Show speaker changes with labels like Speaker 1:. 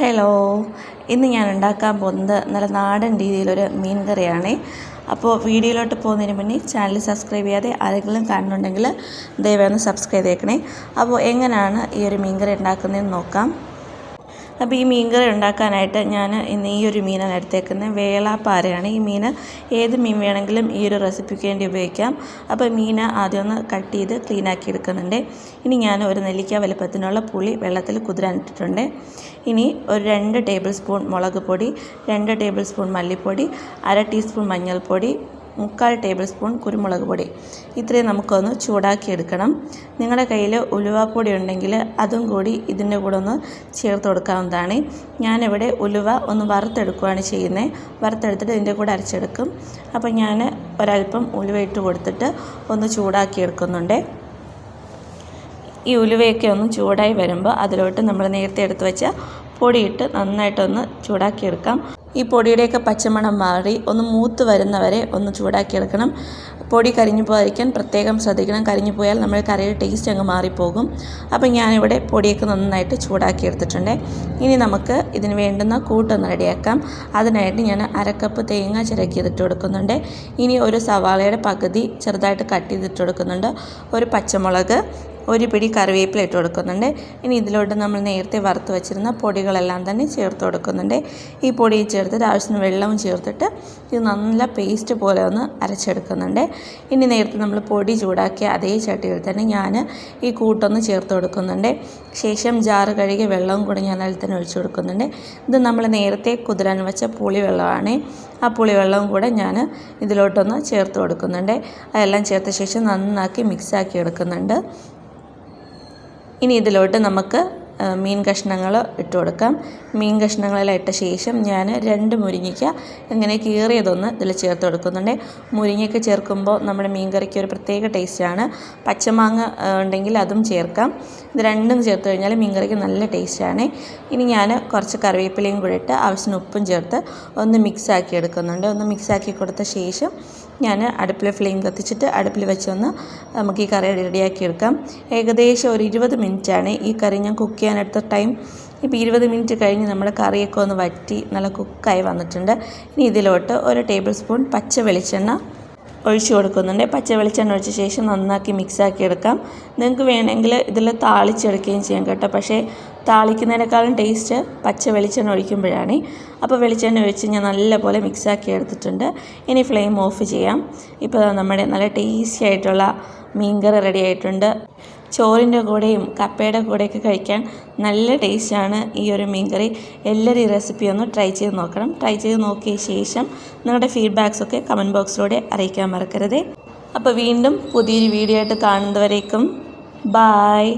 Speaker 1: Hello, ഇന്ന് ഞാൻ ഉണ്ടാക്കാൻ പോകുന്നത് നല്ല നാടൻ രീതിയിലൊരു മീൻ കറിയാണ്. അപ്പോൾ വീഡിയോയിലോട്ട് പോകുന്നതിന് മുന്നേ ചാനൽ സബ്സ്ക്രൈബ് ചെയ്യാതെ ആരെങ്കിലും കാണുന്നുണ്ടെങ്കിൽ ദയവായി ഒന്ന് സബ്സ്ക്രൈബ് ചെയ്തേക്കണേ. അപ്പോൾ എങ്ങനെയാണ് ഈ ഒരു മീൻ കറി ഉണ്ടാക്കുന്നതെന്ന് നോക്കാം. അപ്പോൾ ഈ മീൻ കറി ഉണ്ടാക്കാനായിട്ട് ഞാൻ ഇന്ന് ഈ ഒരു മീനാണ് എടുത്തേക്കുന്നത്. വേളാപ്പാരയാണ് ഈ മീൻ. ഏത് മീൻ വേണമെങ്കിലും ഈ ഒരു റെസിപ്പിക്ക് വേണ്ടി ഉപയോഗിക്കാം. അപ്പോൾ മീൻ ആദ്യം ഒന്ന് കട്ട് ചെയ്ത് ക്ലീനാക്കി എടുക്കുന്നുണ്ട്. ഇനി ഞാൻ ഒരു നെല്ലിക്ക വലുപ്പത്തിനുള്ള പുളി വെള്ളത്തിൽ കുതിരാനിട്ടിട്ടുണ്ട്. ഇനി ഒരു 2 ടേബിൾ സ്പൂൺ മുളക് പൊടി, 2 ടേബിൾ സ്പൂൺ മല്ലിപ്പൊടി, 1/2 ടീസ്പൂൺ മഞ്ഞൾപ്പൊടി, 3/4 ടേബിൾ സ്പൂൺ കുരുമുളക് പൊടി. ഇത്രയും നമുക്കൊന്ന് ചൂടാക്കി എടുക്കണം. നിങ്ങളുടെ കയ്യിൽ ഉലുവാപ്പൊടി ഉണ്ടെങ്കിൽ അതും കൂടി ഇതിൻ്റെ കൂടെ ഒന്ന് ചേർത്ത് കൊടുക്കാവുന്നതാണ്. ഞാനിവിടെ ഉലുവ ഒന്ന് വറുത്തെടുക്കുകയാണ് ചെയ്യുന്നത്. വറുത്തെടുത്തിട്ട് ഇതിൻ്റെ കൂടെ അരച്ചെടുക്കും. അപ്പോൾ ഞാൻ ഒരല്പം ഉലുവ ഇട്ട് കൊടുത്തിട്ട് ഒന്ന് ചൂടാക്കി എടുക്കുന്നുണ്ട്. ഈ ഉലുവയൊക്കെ ഒന്ന് ചൂടായി വരുമ്പോൾ അതിലോട്ട് നമ്മൾ നേരത്തെ എടുത്ത് വെച്ച പൊടിയിട്ട് നന്നായിട്ടൊന്ന് ചൂടാക്കിയെടുക്കാം. ഈ പൊടിയുടെയൊക്കെ പച്ചമണം മാറി ഒന്ന് മൂത്ത് വരുന്നവരെ ഒന്ന് ചൂടാക്കിയെടുക്കണം. പൊടി കരിഞ്ഞു പോകാതിരിക്കാൻ പ്രത്യേകം ശ്രദ്ധിക്കണം. കരിഞ്ഞു പോയാൽ നമ്മുടെ കറിയുടെ ടേസ്റ്റ് അങ്ങ് മാറിപ്പോകും. അപ്പോൾ ഞാനിവിടെ പൊടിയൊക്കെ നന്നായിട്ട് ചൂടാക്കിയെടുത്തിട്ടുണ്ട്. ഇനി നമുക്ക് ഇതിന് വേണ്ടുന്ന കൂട്ടൊന്ന് റെഡിയാക്കാം. അതിനായിട്ട് ഞാൻ 1/2 കപ്പ് തേങ്ങ ചിരക്കിയതിട്ട് കൊടുക്കുന്നുണ്ട്. ഇനി ഒരു സവാളയുടെ പകുതി ചെറുതായിട്ട് കട്ട് ചെയ്തിട്ട് കൊടുക്കുന്നുണ്ട്. ഒരു പച്ചമുളക്, ഒരു പിടി കറിവേപ്പില ഇട്ട് കൊടുക്കുന്നുണ്ട്. ഇനി ഇതിലോട്ട് നമ്മൾ നേരത്തെ വറുത്ത് വെച്ചിരുന്ന പൊടികളെല്ലാം തന്നെ ചേർത്ത് കൊടുക്കുന്നുണ്ട്. ഈ പൊടി ചേർത്തിട്ട് ആവശ്യത്തിന് വെള്ളവും ചേർത്തിട്ട് ഇത് നല്ല പേസ്റ്റ് പോലെ ഒന്ന് അരച്ചെടുക്കുന്നുണ്ട്. ഇനി നേരത്തെ നമ്മൾ പൊടി ചൂടാക്കിയ അതേ ചട്ടിയിൽ തന്നെ ഞാൻ ഈ കൂട്ടൊന്ന് ചേർത്ത് കൊടുക്കുന്നുണ്ട്. ശേഷം ജാറ് കഴുകി വെള്ളവും കൂടി ഞാൻ അതിൽ തന്നെ ഒഴിച്ചു കൊടുക്കുന്നുണ്ട്. ഇത് നമ്മൾ നേരത്തെ കുതിരാൻ വെച്ച പുളിവെള്ളമാണ്. ആ പുളിവെള്ളവും കൂടെ ഞാൻ ഇതിലോട്ടൊന്ന് ചേർത്ത് കൊടുക്കുന്നുണ്ട്. അതെല്ലാം ചേർത്ത ശേഷം നന്നാക്കി മിക്സാക്കി എടുക്കുന്നുണ്ട്. ഇനി ഇതിലോട്ട് നമുക്ക് മീൻ കഷ്ണങ്ങൾ ഇട്ട് കൊടുക്കാം. മീൻ കഷ്ണങ്ങളെല്ലാം ഇട്ട ശേഷം ഞാൻ 2 മുരിങ്ങയ്ക്ക ഇങ്ങനെ കീറിയതൊന്ന് ഇതിൽ ചേർത്ത് കൊടുക്കുന്നുണ്ട്. മുരിങ്ങയ്ക്ക ചേർക്കുമ്പോൾ നമ്മുടെ മീൻ കറിക്ക് ഒരു പ്രത്യേക ടേസ്റ്റാണ്. പച്ചമാങ്ങ ഉണ്ടെങ്കിൽ അതും ചേർക്കാം. ഇത് രണ്ടും ചേർത്ത് കഴിഞ്ഞാൽ മീൻ കറിക്ക് നല്ല ടേസ്റ്റാണ്. ഇനി ഞാൻ കുറച്ച് കറിവേപ്പിലയും കൂടി ഇട്ട് ആവശ്യത്തിന് ഉപ്പും ചേർത്ത് ഒന്ന് മിക്സാക്കി എടുക്കുന്നുണ്ട്. ഒന്ന് മിക്സാക്കി കൊടുത്ത ശേഷം ഞാൻ അടുപ്പിൽ ഫ്ലെയിം കത്തിച്ചിട്ട് അടുപ്പിൽ വെച്ചൊന്ന് നമുക്ക് ഈ കറി റെഡിയാക്കി എടുക്കാം. ഏകദേശം ഒരു 20 മിനിറ്റാണ് ഈ കറി ഞാൻ കുക്ക് ചെയ്യാനെടുത്ത ടൈം. ഇപ്പോൾ 20 മിനിറ്റ് കഴിഞ്ഞ് നമ്മുടെ കറിയൊക്കെ ഒന്ന് വറ്റി നല്ല കുക്കായി വന്നിട്ടുണ്ട്. ഇനി ഇതിലോട്ട് 1 ടേബിൾ സ്പൂൺ പച്ച വെളിച്ചെണ്ണ ഒഴിച്ചു കൊടുക്കുന്നുണ്ട്. പച്ച വെളിച്ചെണ്ണ ഒഴിച്ച ശേഷം നന്നാക്കി മിക്സാക്കി എടുക്കാം. നിങ്ങൾക്ക് വേണമെങ്കിൽ ഇതിൽ താളിച്ചെടുക്കുകയും ചെയ്യാം കേട്ടോ. പക്ഷേ താളിക്കുന്നതിനേക്കാളും ടേസ്റ്റ് പച്ച വെളിച്ചെണ്ണ ഒഴിക്കുമ്പോഴാണ്. അപ്പോൾ വെളിച്ചെണ്ണ ഒഴിച്ച് ഞാൻ നല്ലപോലെ മിക്സാക്കി എടുത്തിട്ടുണ്ട്. ഇനി ഫ്ലെയിം ഓഫ് ചെയ്യാം. ഇപ്പോൾ നമ്മുടെ നല്ല ടേസ്റ്റി ആയിട്ടുള്ള മീൻ കറി റെഡി ആയിട്ടുണ്ട്. ചോറിൻ്റെ കൂടെയും കപ്പയുടെ കൂടെയൊക്കെ കഴിക്കാൻ നല്ല ടേസ്റ്റാണ് ഈ ഒരു മീൻ കറി. എല്ലാവരും ഈ റെസിപ്പി ഒന്ന് ട്രൈ ചെയ്ത് നോക്കണം. ട്രൈ ചെയ്ത് നോക്കിയ ശേഷം നിങ്ങളുടെ ഫീഡ്ബാക്സൊക്കെ കമൻറ്റ് ബോക്സിലൂടെ അറിയിക്കാൻ മറക്കരുത്. അപ്പോൾ വീണ്ടും പുതിയൊരു വീഡിയോ ആയിട്ട് കാണുന്നവരേക്കും ബായ്.